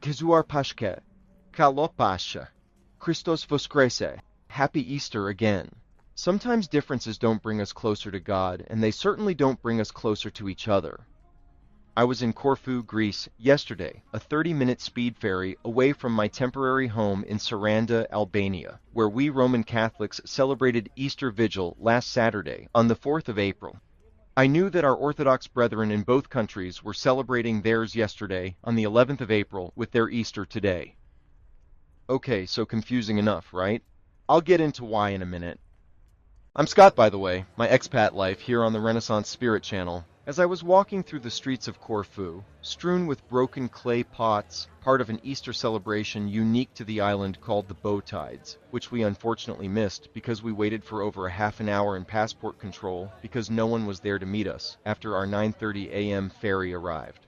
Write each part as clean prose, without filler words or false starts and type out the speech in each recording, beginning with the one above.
Gëzuar Pashkët, Kaló Páscha, Khristos Voskrese, Happy Easter again. Sometimes differences don't bring us closer to God, and they certainly don't bring us closer to each other. I was in Corfu, Greece, yesterday, a 30-minute speed ferry away from my temporary home in Sarandë, Albania, where we Roman Catholics celebrated Easter Vigil last Saturday, on the 4th of April. I knew that our Orthodox brethren in both countries were celebrating theirs yesterday, on the 11th of April, with their Easter today. Okay, so confusing enough, right? I'll get into why in a minute. I'm Scott, by the way, my expat life here on the Renaissance Spirit channel. As I was walking through the streets of Corfu, strewn with broken clay pots, part of an Easter celebration unique to the island called the bow tides, which we unfortunately missed because we waited for over a half an hour in passport control because no one was there to meet us after our 9:30 a.m. ferry arrived.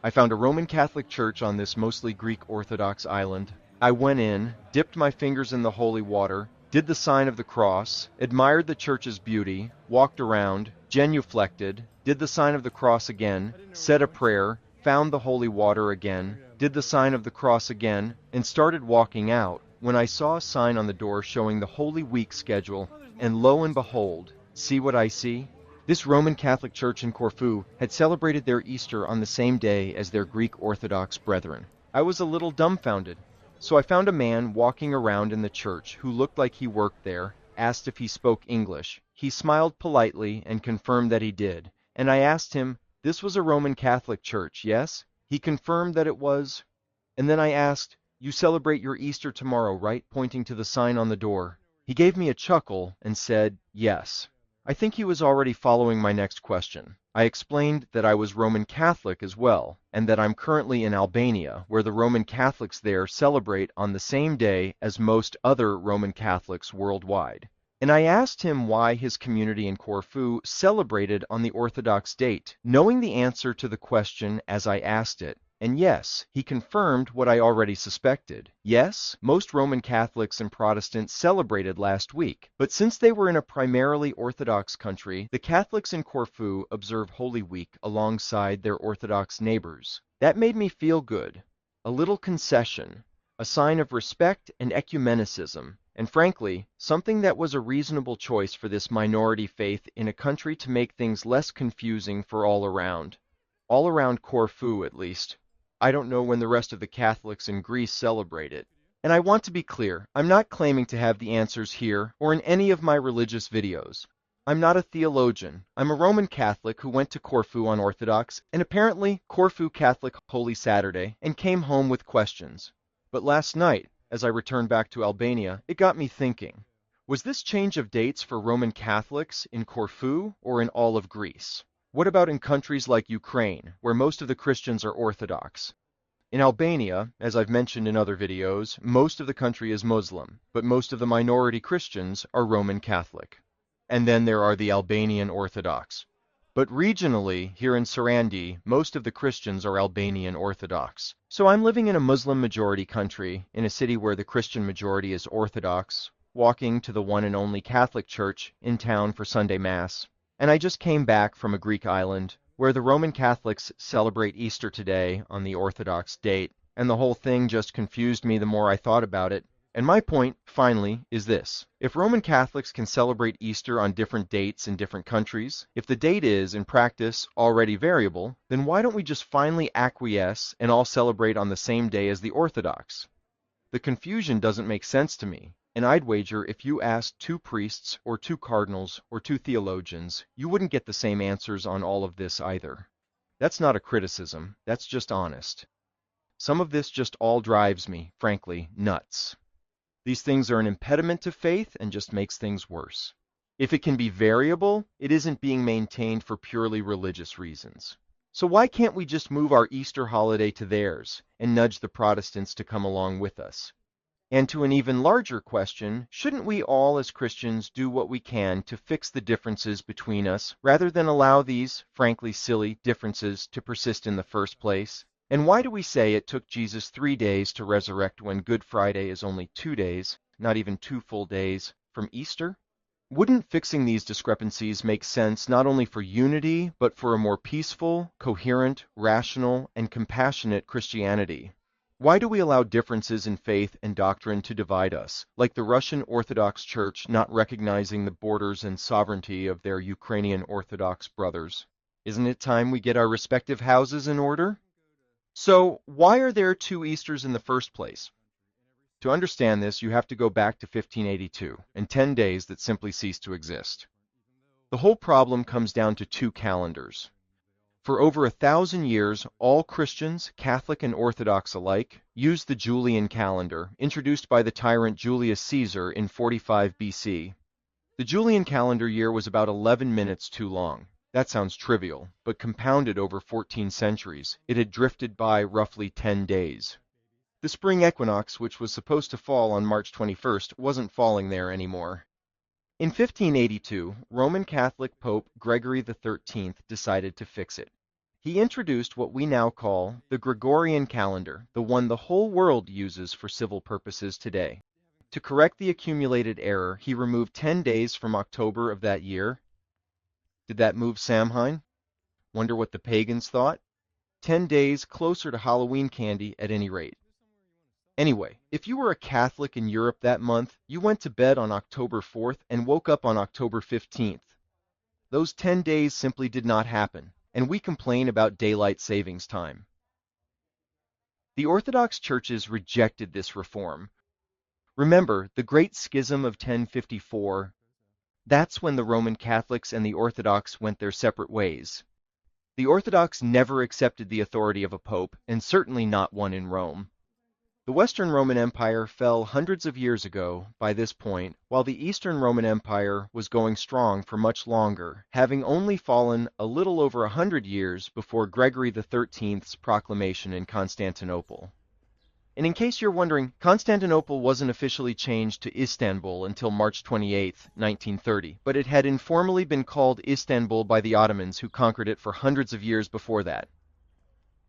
I found a Roman Catholic church on this mostly Greek Orthodox island. I went in, dipped my fingers in the holy water, did the sign of the cross, admired the church's beauty, walked around, genuflected, did the sign of the cross again, said a prayer, found the holy water again, did the sign of the cross again, and started walking out, when I saw a sign on the door showing the Holy Week schedule, and lo and behold, see what I see? This Roman Catholic church in Corfu had celebrated their Easter on the same day as their Greek Orthodox brethren. I was a little dumbfounded. So I found a man walking around in the church who looked like he worked there, asked if he spoke English. He smiled politely and confirmed that he did. And I asked him, this was a Roman Catholic church, yes? He confirmed that it was. And then I asked, you celebrate your Easter tomorrow, right? Pointing to the sign on the door. He gave me a chuckle and said, yes. I think he was already following my next question. I explained that I was Roman Catholic as well, and that I'm currently in Albania, where the Roman Catholics there celebrate on the same day as most other Roman Catholics worldwide. And I asked him why his community in Corfu celebrated on the Orthodox date, knowing the answer to the question as I asked it. And yes, he confirmed what I already suspected. Yes, most Roman Catholics and Protestants celebrated last week, but since they were in a primarily Orthodox country, the Catholics in Corfu observe Holy Week alongside their Orthodox neighbors. That made me feel good. A little concession, a sign of respect and ecumenicism, and frankly, something that was a reasonable choice for this minority faith in a country to make things less confusing for all around. All around Corfu, at least. I don't know when the rest of the Catholics in Greece celebrate it. And I want to be clear, I'm not claiming to have the answers here or in any of my religious videos. I'm not a theologian. I'm a Roman Catholic who went to Corfu on Orthodox and apparently Corfu Catholic Holy Saturday and came home with questions. But last night, as I returned back to Albania, it got me thinking. Was this change of dates for Roman Catholics in Corfu or in all of Greece? What about in countries like Ukraine, where most of the Christians are Orthodox? In Albania, as I've mentioned in other videos, most of the country is Muslim, but most of the minority Christians are Roman Catholic. And then there are the Albanian Orthodox. But regionally, here in Sarandë, most of the Christians are Albanian Orthodox. So I'm living in a Muslim-majority country, in a city where the Christian majority is Orthodox, walking to the one and only Catholic church in town for Sunday Mass. And I just came back from a Greek island, where the Roman Catholics celebrate Easter today on the Orthodox date, and the whole thing just confused me the more I thought about it. And my point, finally, is this. If Roman Catholics can celebrate Easter on different dates in different countries, if the date is, in practice, already variable, then why don't we just finally acquiesce and all celebrate on the same day as the Orthodox? The confusion doesn't make sense to me. And I'd wager if you asked 2 priests or 2 cardinals or 2 theologians, you wouldn't get the same answers on all of this either. That's not a criticism, that's just honest. Some of this just all drives me, frankly, nuts. These things are an impediment to faith and just makes things worse. If it can be variable, it isn't being maintained for purely religious reasons. So why can't we just move our Easter holiday to theirs and nudge the Protestants to come along with us? And to an even larger question, shouldn't we all as Christians do what we can to fix the differences between us, rather than allow these, frankly silly, differences to persist in the first place? And why do we say it took Jesus 3 days to resurrect when Good Friday is only 2 days, not even 2 full days, from Easter? Wouldn't fixing these discrepancies make sense not only for unity, but for a more peaceful, coherent, rational, and compassionate Christianity? Why do we allow differences in faith and doctrine to divide us, like the Russian Orthodox Church not recognizing the borders and sovereignty of their Ukrainian Orthodox brothers? Isn't it time we get our respective houses in order? So, why are there two Easters in the first place? To understand this, you have to go back to 1582 and 10 days that simply cease to exist. The whole problem comes down to two calendars. For over 1,000 years, all Christians, Catholic and Orthodox alike, used the Julian calendar, introduced by the tyrant Julius Caesar in 45 BC. The Julian calendar year was about 11 minutes too long. That sounds trivial, but compounded over 14 centuries, it had drifted by roughly 10 days. The spring equinox, which was supposed to fall on March 21st, wasn't falling there anymore. In 1582, Roman Catholic Pope Gregory XIII decided to fix it. He introduced what we now call the Gregorian calendar, the one the whole world uses for civil purposes today. To correct the accumulated error, he removed 10 days from October of that year. Did that move Samhain? Wonder what the pagans thought? 10 days closer to Halloween candy at any rate. Anyway, if you were a Catholic in Europe that month, you went to bed on October 4th and woke up on October 15th. Those 10 days simply did not happen, and we complain about daylight savings time. The Orthodox churches rejected this reform. Remember, the Great Schism of 1054, that's when the Roman Catholics and the Orthodox went their separate ways. The Orthodox never accepted the authority of a pope, and certainly not one in Rome. The Western Roman Empire fell hundreds of years ago by this point, while the Eastern Roman Empire was going strong for much longer, having only fallen a little over 100 years before Gregory XIII's proclamation in Constantinople. And in case you're wondering, Constantinople wasn't officially changed to Istanbul until March 28, 1930, but it had informally been called Istanbul by the Ottomans, who conquered it for hundreds of years before that.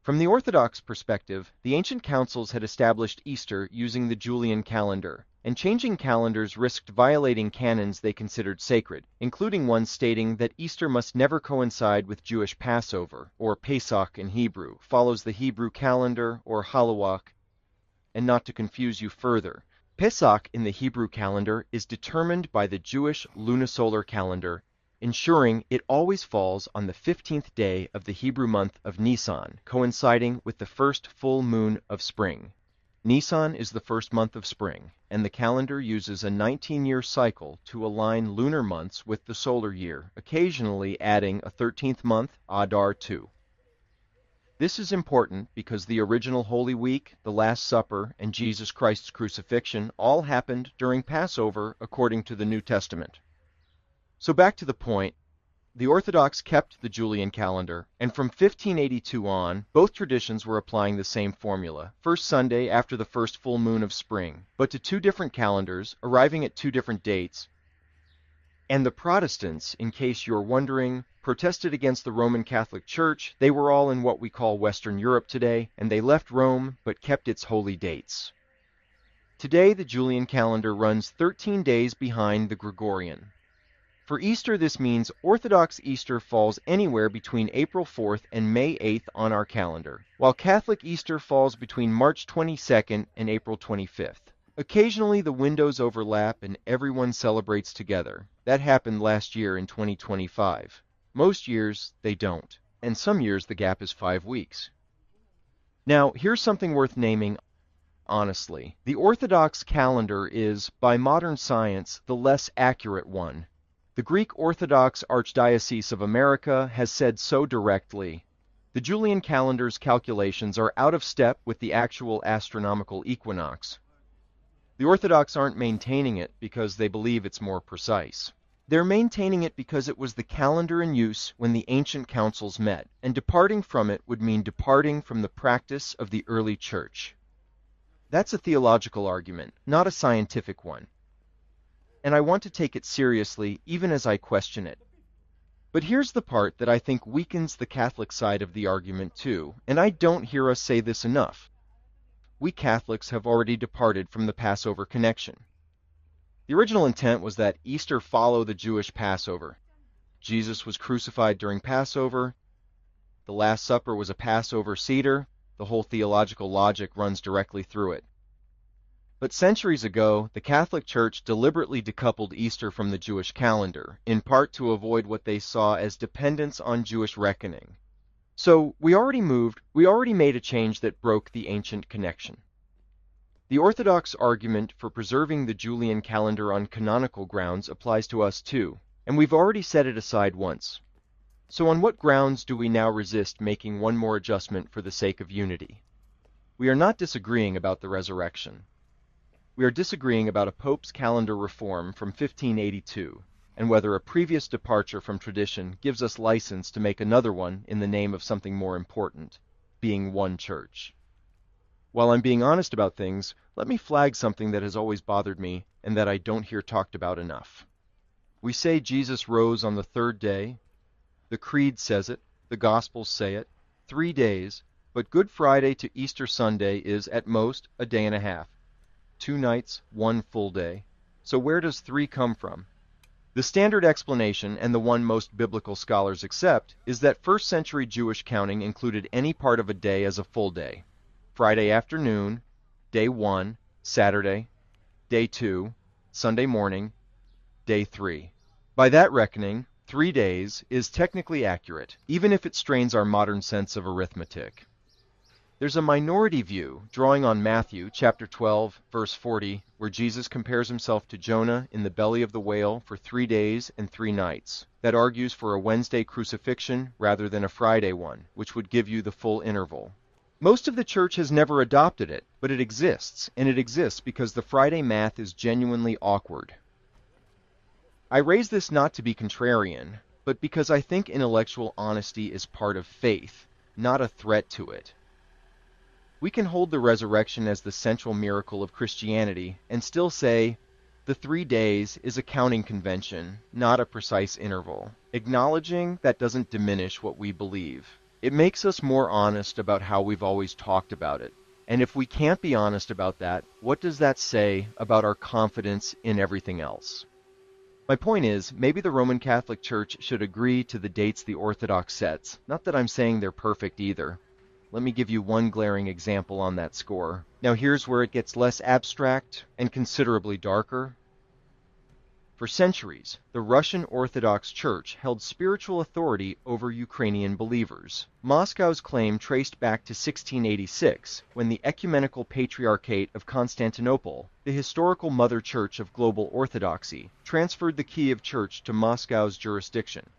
From the Orthodox perspective, the ancient councils had established Easter using the Julian calendar, and changing calendars risked violating canons they considered sacred, including one stating that Easter must never coincide with Jewish Passover, or Pesach in Hebrew, follows the Hebrew calendar, or Halawak. And not to confuse you further, Pesach in the Hebrew calendar is determined by the Jewish lunisolar calendar, ensuring it always falls on the 15th day of the Hebrew month of Nisan, coinciding with the first full moon of spring. Nisan is the first month of spring, and the calendar uses a 19-year cycle to align lunar months with the solar year, occasionally adding a 13th month, Adar II. This is important because the original Holy Week, the Last Supper, and Jesus Christ's crucifixion all happened during Passover according to the New Testament. So back to the point, the Orthodox kept the Julian calendar, and from 1582 on, both traditions were applying the same formula, first Sunday after the first full moon of spring, but to two different calendars, arriving at two different dates. And the Protestants, in case you're wondering, protested against the Roman Catholic Church. They were all in what we call Western Europe today, and they left Rome but kept its holy dates. Today, the Julian calendar runs 13 days behind the Gregorian. For Easter, this means Orthodox Easter falls anywhere between April 4th and May 8th on our calendar, while Catholic Easter falls between March 22nd and April 25th. Occasionally, the windows overlap and everyone celebrates together. That happened last year in 2025. Most years, they don't, and some years the gap is 5 weeks. Now, here's something worth naming. Honestly, the Orthodox calendar is, by modern science, the less accurate one. The Greek Orthodox Archdiocese of America has said so directly. The Julian calendar's calculations are out of step with the actual astronomical equinox. The Orthodox aren't maintaining it because they believe it's more precise. They're maintaining it because it was the calendar in use when the ancient councils met, and departing from it would mean departing from the practice of the early church. That's a theological argument, not a scientific one. And I want to take it seriously, even as I question it. But here's the part that I think weakens the Catholic side of the argument too, and I don't hear us say this enough. We Catholics have already departed from the Passover connection. The original intent was that Easter follow the Jewish Passover. Jesus was crucified during Passover. The Last Supper was a Passover Seder. The whole theological logic runs directly through it. But centuries ago, the Catholic Church deliberately decoupled Easter from the Jewish calendar, in part to avoid what they saw as dependence on Jewish reckoning. So we already made a change that broke the ancient connection. The Orthodox argument for preserving the Julian calendar on canonical grounds applies to us too, and we've already set it aside once. So on what grounds do we now resist making one more adjustment for the sake of unity? We are not disagreeing about the resurrection. We are disagreeing about a Pope's calendar reform from 1582, and whether a previous departure from tradition gives us license to make another one in the name of something more important, being one church. While I'm being honest about things, let me flag something that has always bothered me and that I don't hear talked about enough. We say Jesus rose on the third day. The Creed says it, the Gospels say it, 3 days, but Good Friday to Easter Sunday is, at most, a day and a half. 2 nights, 1 full day. So where does 3 come from? The standard explanation, and the one most biblical scholars accept, is that first-century Jewish counting included any part of a day as a full day. Friday afternoon, day 1, Saturday, day 2, Sunday morning, day 3. By that reckoning, 3 days is technically accurate, even if it strains our modern sense of arithmetic. There's a minority view, drawing on Matthew chapter 12, verse 40, where Jesus compares himself to Jonah in the belly of the whale for 3 days and 3 nights, that argues for a Wednesday crucifixion rather than a Friday one, which would give you the full interval. Most of the church has never adopted it, but it exists, and it exists because the Friday math is genuinely awkward. I raise this not to be contrarian, but because I think intellectual honesty is part of faith, not a threat to it. We can hold the resurrection as the central miracle of Christianity and still say, the 3 days is a counting convention, not a precise interval. Acknowledging that doesn't diminish what we believe. It makes us more honest about how we've always talked about it. And if we can't be honest about that, what does that say about our confidence in everything else? My point is, maybe the Roman Catholic Church should agree to the dates the Orthodox sets. Not that I'm saying they're perfect either. Let me give you one glaring example on that score. Now here's where it gets less abstract and considerably darker. For centuries, the Russian Orthodox Church held spiritual authority over Ukrainian believers. Moscow's claim traced back to 1686, when the Ecumenical Patriarchate of Constantinople, the historical mother church of global Orthodoxy, transferred the Kiev Church to Moscow's jurisdiction.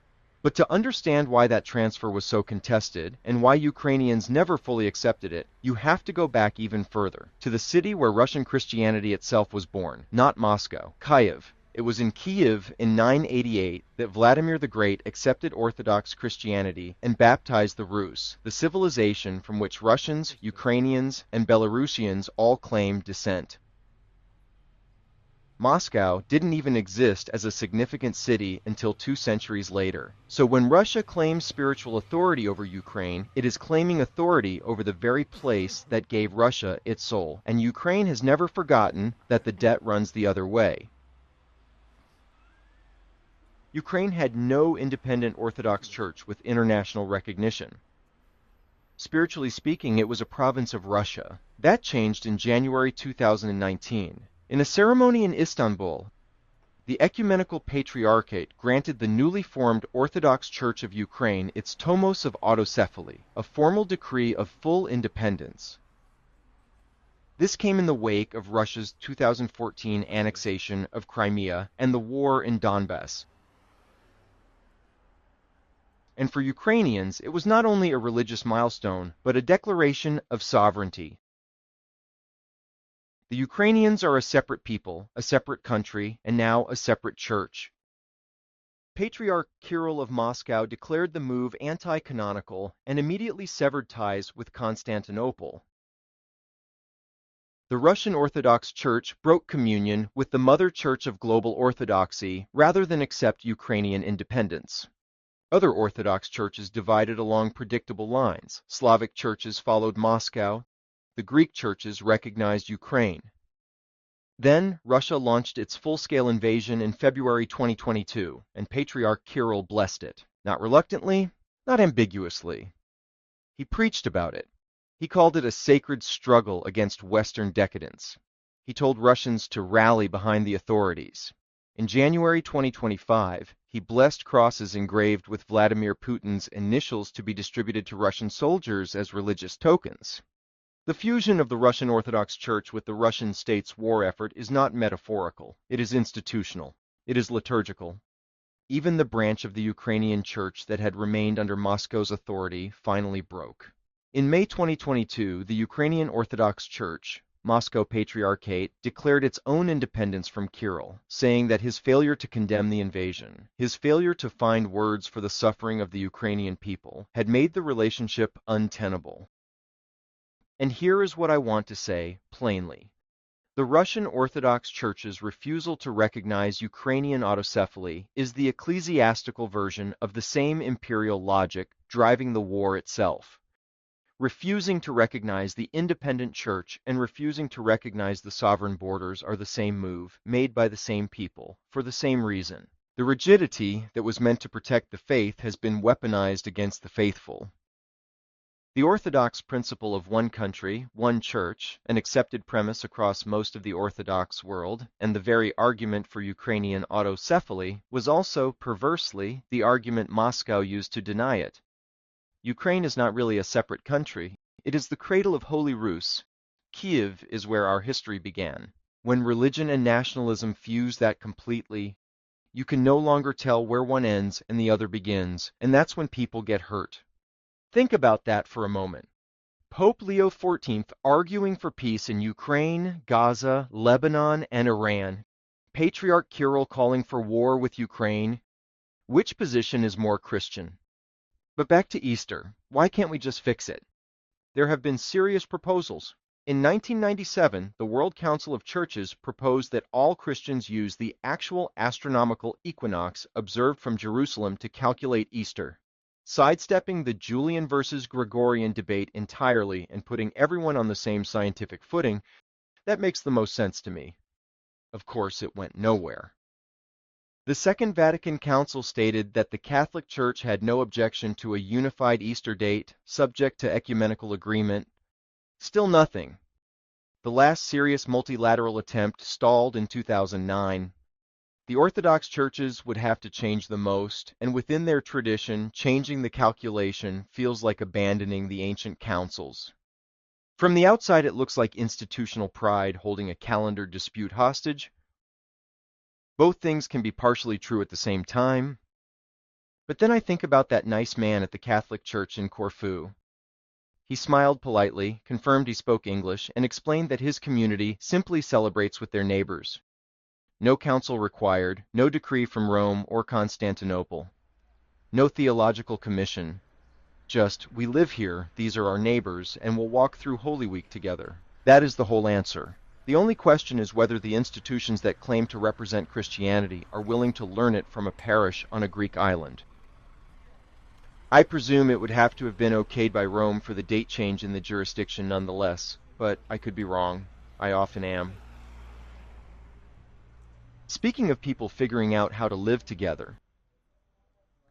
But to understand why that transfer was so contested, and why Ukrainians never fully accepted it, you have to go back even further, to the city where Russian Christianity itself was born, not Moscow, Kyiv. It was in Kyiv in 988 that Vladimir the Great accepted Orthodox Christianity and baptized the Rus, the civilization from which Russians, Ukrainians, and Belarusians all claim descent. Moscow didn't even exist as a significant city until 2 centuries later. So when Russia claims spiritual authority over Ukraine, it is claiming authority over the very place that gave Russia its soul. And Ukraine has never forgotten that the debt runs the other way. Ukraine had no independent Orthodox Church with international recognition. Spiritually speaking, it was a province of Russia. That changed in January 2019. In a ceremony in Istanbul, the Ecumenical Patriarchate granted the newly formed Orthodox Church of Ukraine its Tomos of Autocephaly, a formal decree of full independence. This came in the wake of Russia's 2014 annexation of Crimea and the war in Donbass. And for Ukrainians, it was not only a religious milestone, but a declaration of sovereignty. The Ukrainians are a separate people, a separate country, and now a separate church. Patriarch Kirill of Moscow declared the move anti-canonical and immediately severed ties with Constantinople. The Russian Orthodox Church broke communion with the Mother Church of Global Orthodoxy rather than accept Ukrainian independence. Other Orthodox churches divided along predictable lines. Slavic churches followed Moscow. The Greek churches recognized Ukraine. Then, Russia launched its full-scale invasion in February 2022, and Patriarch Kirill blessed it. Not reluctantly, not ambiguously. He preached about it. He called it a sacred struggle against Western decadence. He told Russians to rally behind the authorities. In January 2025, he blessed crosses engraved with Vladimir Putin's initials to be distributed to Russian soldiers as religious tokens. The fusion of the Russian Orthodox Church with the Russian state's war effort is not metaphorical. It is institutional. It is liturgical. Even the branch of the Ukrainian Church that had remained under Moscow's authority finally broke. In May 2022, the Ukrainian Orthodox Church, Moscow Patriarchate, declared its own independence from Kirill, saying that his failure to condemn the invasion, his failure to find words for the suffering of the Ukrainian people, had made the relationship untenable. And here is what I want to say plainly. The Russian Orthodox Church's refusal to recognize Ukrainian autocephaly is the ecclesiastical version of the same imperial logic driving the war itself. Refusing to recognize the independent church and refusing to recognize the sovereign borders are the same move, made by the same people, for the same reason. The rigidity that was meant to protect the faith has been weaponized against the faithful. The Orthodox principle of one country, one church, an accepted premise across most of the Orthodox world, and the very argument for Ukrainian autocephaly, was also, perversely, the argument Moscow used to deny it. Ukraine is not really a separate country. It is the cradle of Holy Rus. Kiev is where our history began. When religion and nationalism fuse that completely, you can no longer tell where one ends and the other begins, and that's when people get hurt. Think about that for a moment. Pope Leo XIV arguing for peace in Ukraine, Gaza, Lebanon, and Iran. Patriarch Kirill calling for war with Ukraine. Which position is more Christian? But back to Easter. Why can't we just fix it? There have been serious proposals. In 1997, the World Council of Churches proposed that all Christians use the actual astronomical equinox observed from Jerusalem to calculate Easter. Sidestepping the Julian versus Gregorian debate entirely and putting everyone on the same scientific footing, that makes the most sense to me. Of course, it went nowhere. The Second Vatican Council stated that the Catholic Church had no objection to a unified Easter date, subject to ecumenical agreement. Still nothing. The last serious multilateral attempt stalled in 2009. The Orthodox churches would have to change the most, and within their tradition, changing the calculation feels like abandoning the ancient councils. From the outside, it looks like institutional pride holding a calendar dispute hostage. Both things can be partially true at the same time. But then I think about that nice man at the Catholic Church in Corfu. He smiled politely, confirmed he spoke English, and explained that his community simply celebrates with their neighbors. No council required, no decree from Rome or Constantinople. No theological commission. Just, we live here, these are our neighbors, and we'll walk through Holy Week together. That is the whole answer. The only question is whether the institutions that claim to represent Christianity are willing to learn it from a parish on a Greek island. I presume it would have to have been okayed by Rome for the date change in the jurisdiction nonetheless, but I could be wrong. I often am. Speaking of people figuring out how to live together,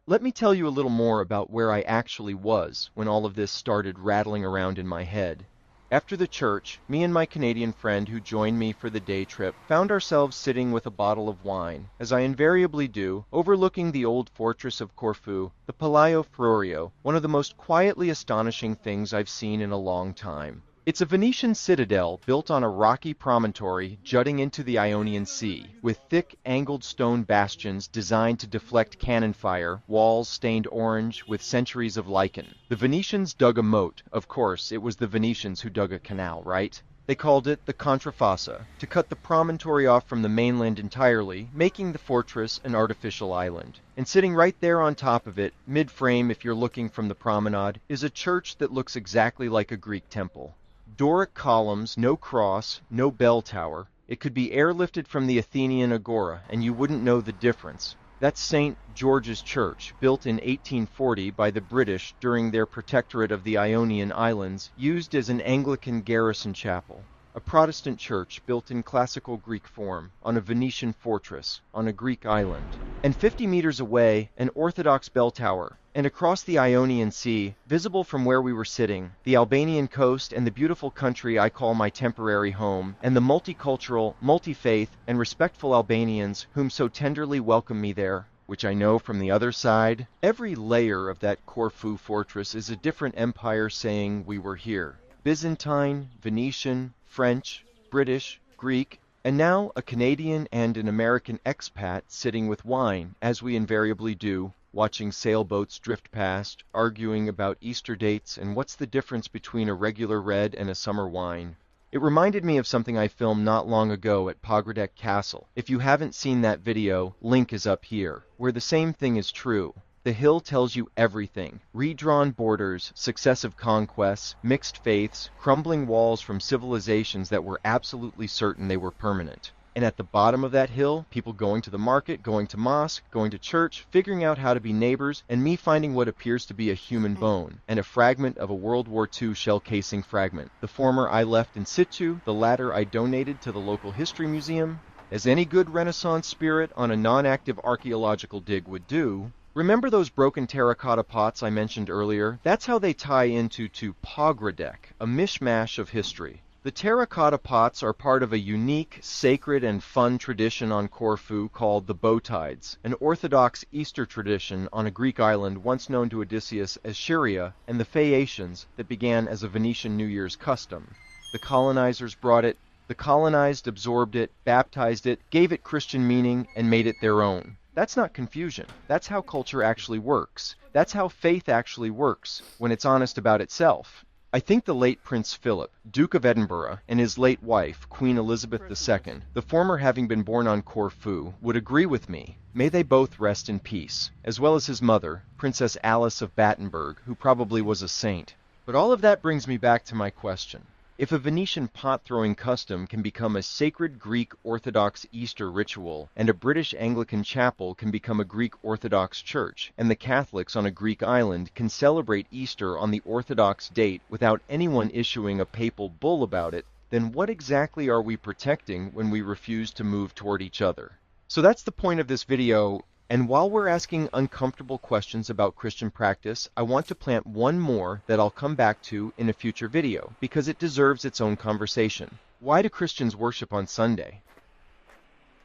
let me tell you a little more about where I actually was when all of this started rattling around in my head. After the church, me and my Canadian friend who joined me for the day trip found ourselves sitting with a bottle of wine, as I invariably do, overlooking the old fortress of Corfu, the Palao Florio, one of the most quietly astonishing things I've seen in a long time. It's a Venetian citadel built on a rocky promontory jutting into the Ionian Sea, with thick, angled stone bastions designed to deflect cannon fire, walls stained orange with centuries of lichen. The Venetians dug a moat. Of course, it was the Venetians who dug a canal, right? They called it the Contrafossa, to cut the promontory off from the mainland entirely, making the fortress an artificial island. And sitting right there on top of it, mid-frame if you're looking from the promenade, is a church that looks exactly like a Greek temple. Doric columns, no cross, no bell tower. It could be airlifted from the Athenian agora, and you wouldn't know the difference. That's St. George's Church, built in 1840 by the British during their protectorate of the Ionian Islands, used as an Anglican garrison chapel. a Protestant church built in classical Greek form on a Venetian fortress on a Greek island. And 50 meters away, an Orthodox bell tower. And across the Ionian Sea, visible from where we were sitting, the Albanian coast and the beautiful country I call my temporary home, and the multicultural, multi-faith, and respectful Albanians whom so tenderly welcome me there, which I know from the other side. Every layer of that Corfu fortress is a different empire saying we were here. Byzantine, Venetian, French, British, Greek, and now a Canadian and an American expat sitting with wine, as we invariably do, watching sailboats drift past, arguing about Easter dates and what's the difference between a regular red and a summer wine. It reminded me of something I filmed not long ago at Pagradec Castle. If you haven't seen that video, link is up here, where the same thing is true. The hill tells you everything. Redrawn borders, successive conquests, mixed faiths, crumbling walls from civilizations that were absolutely certain they were permanent. And at the bottom of that hill, people going to the market, going to mosque, going to church, figuring out how to be neighbors, and me finding what appears to be a human bone, and a fragment of a World War II shell casing fragment. The former I left in situ, the latter I donated to the local history museum. As any good Renaissance spirit on a non-active archaeological dig would do. Remember those broken terracotta pots I mentioned earlier? That's how they tie into Pagradec, a mishmash of history. The terracotta pots are part of a unique, sacred, and fun tradition on Corfu called the Bowtides, an Orthodox Easter tradition on a Greek island once known to Odysseus as Scheria and the Phaeacians that began as a Venetian New Year's custom. The colonizers brought it, the colonized absorbed it, baptized it, gave it Christian meaning, and made it their own. That's not confusion. That's how culture actually works. That's how faith actually works, when it's honest about itself. I think the late Prince Philip, Duke of Edinburgh, and his late wife, Queen Elizabeth II, the former having been born on Corfu, would agree with me. May they both rest in peace, as well as his mother, Princess Alice of Battenberg, who probably was a saint. But all of that brings me back to my question. If a Venetian pot-throwing custom can become a sacred Greek Orthodox Easter ritual, and a British Anglican chapel can become a Greek Orthodox church, and the Catholics on a Greek island can celebrate Easter on the Orthodox date without anyone issuing a papal bull about it, then what exactly are we protecting when we refuse to move toward each other? So that's the point of this video. And while we're asking uncomfortable questions about Christian practice, I want to plant one more that I'll come back to in a future video, because it deserves its own conversation. Why do Christians worship on Sunday?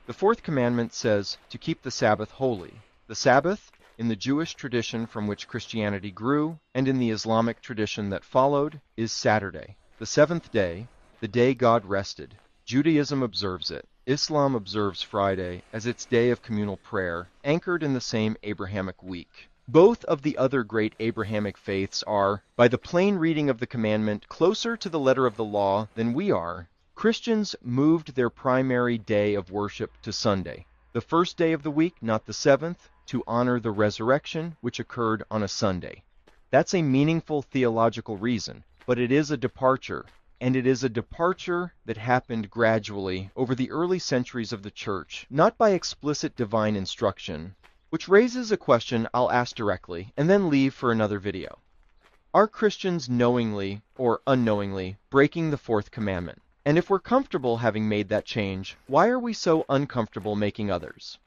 The fourth commandment says to keep the Sabbath holy. The Sabbath, in the Jewish tradition from which Christianity grew, and in the Islamic tradition that followed, is Saturday, the seventh day, the day God rested. Judaism observes it. Islam observes Friday as its day of communal prayer, anchored in the same Abrahamic week. Both of the other great Abrahamic faiths are, by the plain reading of the commandment, closer to the letter of the law than we are. Christians moved their primary day of worship to Sunday, the first day of the week, not the seventh, to honor the resurrection, which occurred on a Sunday. That's a meaningful theological reason, but it is a departure. And it is a departure that happened gradually over the early centuries of the Church, not by explicit divine instruction, which raises a question I'll ask directly and then leave for another video. Are Christians knowingly or unknowingly breaking the fourth commandment? And if we're comfortable having made that change, why are we so uncomfortable making others?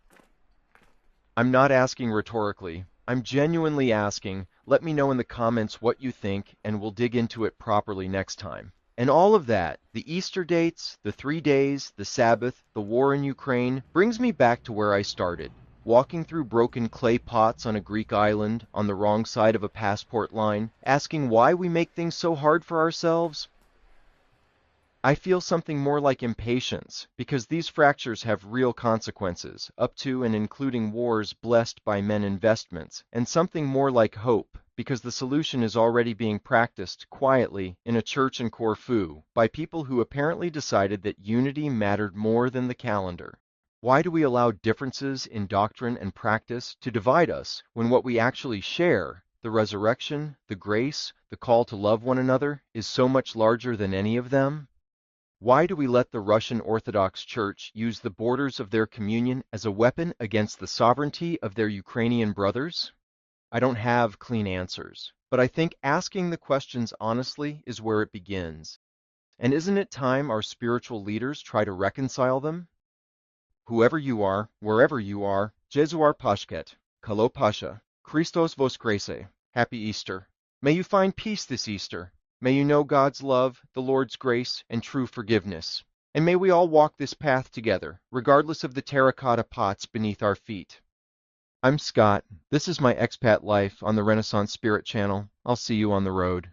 I'm not asking rhetorically. I'm genuinely asking. Let me know in the comments what you think, and we'll dig into it properly next time. And all of that, the Easter dates, the 3 days, the Sabbath, the war in Ukraine, brings me back to where I started. Walking through broken clay pots on a Greek island, on the wrong side of a passport line, asking why we make things so hard for ourselves. I feel something more like impatience, because these fractures have real consequences, up to and including wars blessed by men investments, and something more like hope, because the solution is already being practiced quietly in a church in Corfu by people who apparently decided that unity mattered more than the calendar. Why do we allow differences in doctrine and practice to divide us when what we actually share, the resurrection, the grace, the call to love one another, is so much larger than any of them? Why do we let the Russian Orthodox Church use the borders of their communion as a weapon against the sovereignty of their Ukrainian brothers? I don't have clean answers, but I think asking the questions honestly is where it begins. And isn't it time our spiritual leaders try to reconcile them? Whoever you are, wherever you are, Gëzuar Pashkët, Kaló Páscha, Khristos Voskrese, Happy Easter. May you find peace this Easter. May you know God's love, the Lord's grace, and true forgiveness. And may we all walk this path together, regardless of the terracotta pots beneath our feet. I'm Scott. This is my expat life on the Renaissance Spirit channel. I'll see you on the road.